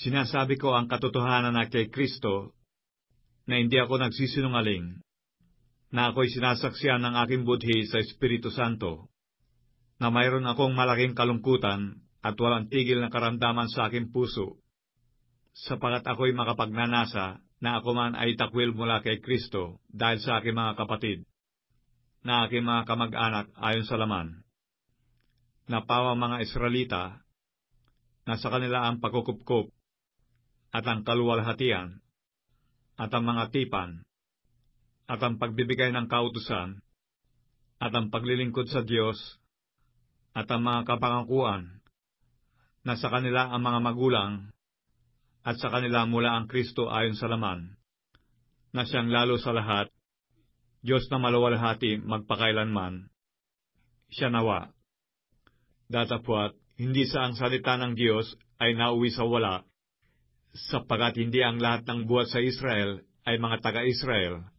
Sinasabi ko ang katotohanan na kay Kristo, na hindi ako nagsisinungaling, na ako'y sinasaksihan ng aking budhi sa Espiritu Santo, na mayroon akong malaking kalungkutan at walang tigil na karamdaman sa aking puso, sapagat ako'y makapagnanasa na ako man ay takwil mula kay Kristo dahil sa aking mga kapatid, na aking mga kamag-anak ayon sa laman, na pawang mga Israelita, na sa kanila ang pagkukupkup, at ang kaluwalhatian, at ang mga tipan, at ang pagbibigay ng kautusan, at ang paglilingkod sa Diyos, at ang mga kapangakuan, na sa kanila ang mga magulang, at sa kanila mula ang Kristo ayon sa laman, na siyang lalo sa lahat, Diyos na maluwalhati magpakailanman, siya nawa. Datapwat, hindi sa ang salita ng Diyos ay nauwi sa wala, sapagat hindi ang lahat ng buhat sa Israel ay mga taga-Israel,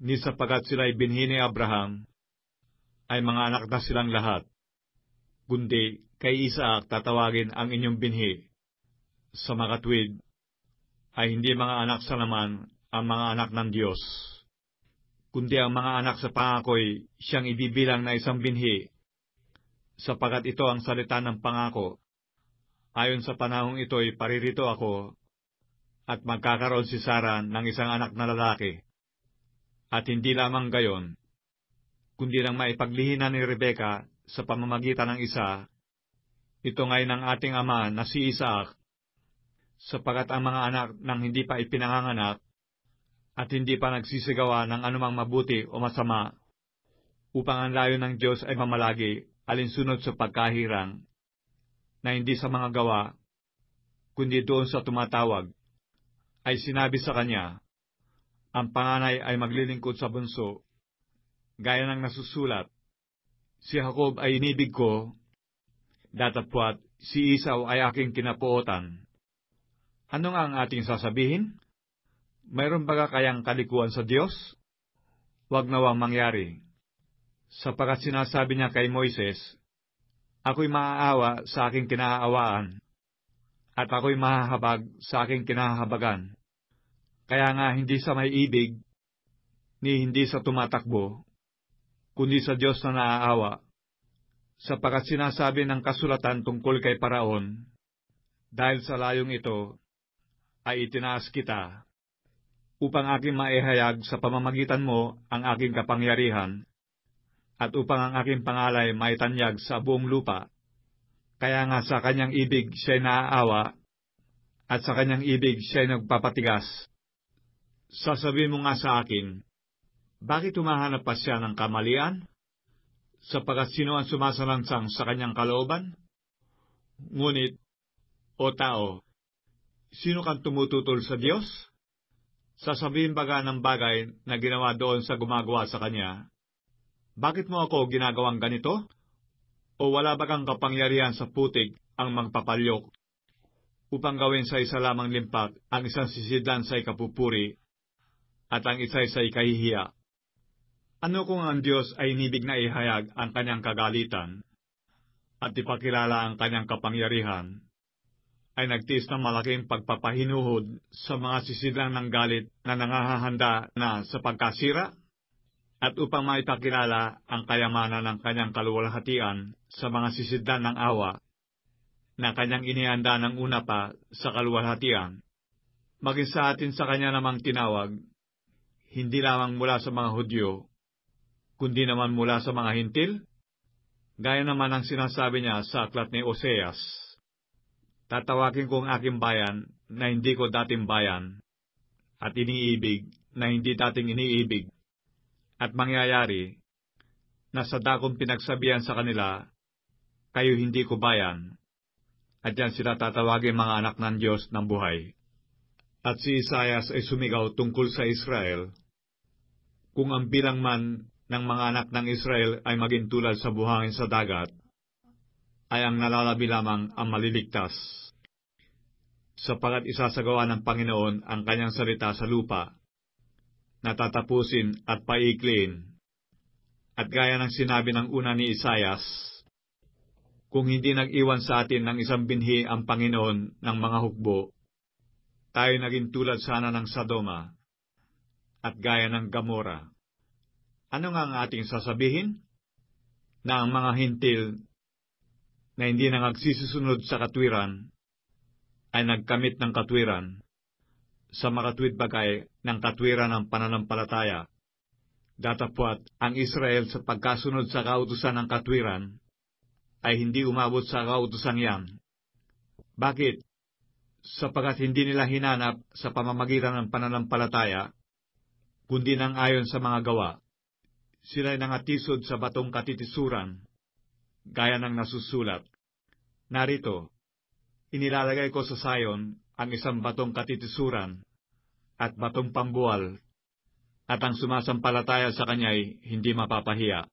ni sapagat sila'y binhi ni Abraham, ay mga anak na silang lahat. Kundi kay Isaac tatawagin ang inyong binhi. Sa makatwid, ay hindi mga anak sa laman ang mga anak ng Diyos, kundi ang mga anak sa pangako'y siyang ibibilang na isang binhi, sapagat ito ang salita ng pangako. Ayon sa panahong ito'y paririto ako, at magkakaroon si Sarah ng isang anak na lalaki. At hindi lamang gayon, kundi nang maipaglihinan ni Rebecca sa pamamagitan ng isa, ito ngay ng ating ama na si Isaac, sapagat ang mga anak ng hindi pa ipinanganganak at hindi pa nagsisigawa ng anumang mabuti o masama, upang ang layo ng Diyos ay mamalagi alinsunod sa pagkahirang, na hindi sa mga gawa, kundi doon sa tumatawag, ay sinabi sa kanya, ang panganay ay maglilingkod sa bunso, gaya ng nasusulat, si Jacob ay inibig ko, datapwat si Esau ay aking kinapuotan. Ano nga ang ating sasabihin? Mayroon baga kayang kalikuan sa Diyos? Huwag nawang mangyari. Sapagat sinasabi niya kay Moises, ako'y maaawa sa aking kinaawaan, at ako'y mahahabag sa aking kinahabagan. Kaya nga hindi sa may ibig, ni hindi sa tumatakbo, kundi sa Diyos na naaawa. Sapagat sinasabi ng kasulatan tungkol kay Paraon, dahil sa layong ito, ay itinaas kita, upang aking maihayag sa pamamagitan mo ang aking kapangyarihan, at upang ang aking pangalay maitanyag sa buong lupa. Kaya nga sa kanyang ibig siya'y naaawa, at sa kanyang ibig siya'y nagpapatigas. Sasabihin mo nga sa akin, bakit humahanap pa siya ng kamalian? Sapagat sino ang sumasalangsang sa kanyang kalooban? Ngunit, o tao, sino kang tumututol sa Diyos? Sasabihin baga ng bagay na ginawa doon sa gumagawa sa kanya, bakit mo ako ginagawang ganito? O wala bagang kapangyarihan sa putik ang magpapalyok, upang gawin sa isa lamang limpak ang isang sisidlan sa ikapupuri, at ang isa'y sa ikahihiya? Ano kung ang Diyos ay inibig na ihayag ang kanyang kagalitan, at ipakilala ang kanyang kapangyarihan, ay nagtiis ng malaking pagpapahinuhod sa mga sisidlang ng galit na nangahahanda na sa pagkasira, at upang maipakilala ang kayamanan ng kanyang kaluwalhatian sa mga sisidlan ng awa, na kanyang inihanda ng una pa sa kaluwalhatian, maging sa atin sa kanya namang tinawag, hindi lamang mula sa mga Hudyo, kundi naman mula sa mga Hintil, gaya naman ang sinasabi niya sa aklat ni Oseas, tatawagin ko ang aking bayan na hindi ko dating bayan, at iniibig na hindi dating iniibig. At mangyayari, na sa dakong pinagsabihan sa kanila, kayo hindi ko bayan, at yan sila tatawagin mga anak ng Diyos ng buhay. At si Isaias ay sumigaw tungkol sa Israel, kung ang bilang man ng mga anak ng Israel ay maging tulad sa buhangin sa dagat, ay ang nalalabi lamang ang maliligtas. Sapagat isasagawa ng Panginoon ang kanyang salita sa lupa, natatapusin at paikliin. At gaya ng sinabi ng una ni Isaias, kung hindi nag-iwan sa atin ng isang binhi ang Panginoon ng mga hukbo, tayo naging tulad sana ng Sodoma at gaya ng Gomora. Ano nga ang ating sasabihin? Na ang mga hintil na hindi na nagsisusunod sa katwiran ay nagkamit ng katwiran sa makatwid bagay ng katwiran ng pananampalataya. Datapwat ang Israel sa pagkasunod sa kautusan ng katwiran ay hindi umabot sa kautusan yan. Bakit? Sapagat hindi nila hinanap sa pamamagitan ng pananampalataya, kundi nang ayon sa mga gawa. Sila'y nangatisod sa batong katitisuran, gaya ng nasusulat. Narito, inilalagay ko sa Sion ang isang batong katitisuran at batong pambuwal, at ang sumasampalataya sa kanya'y hindi mapapahiya.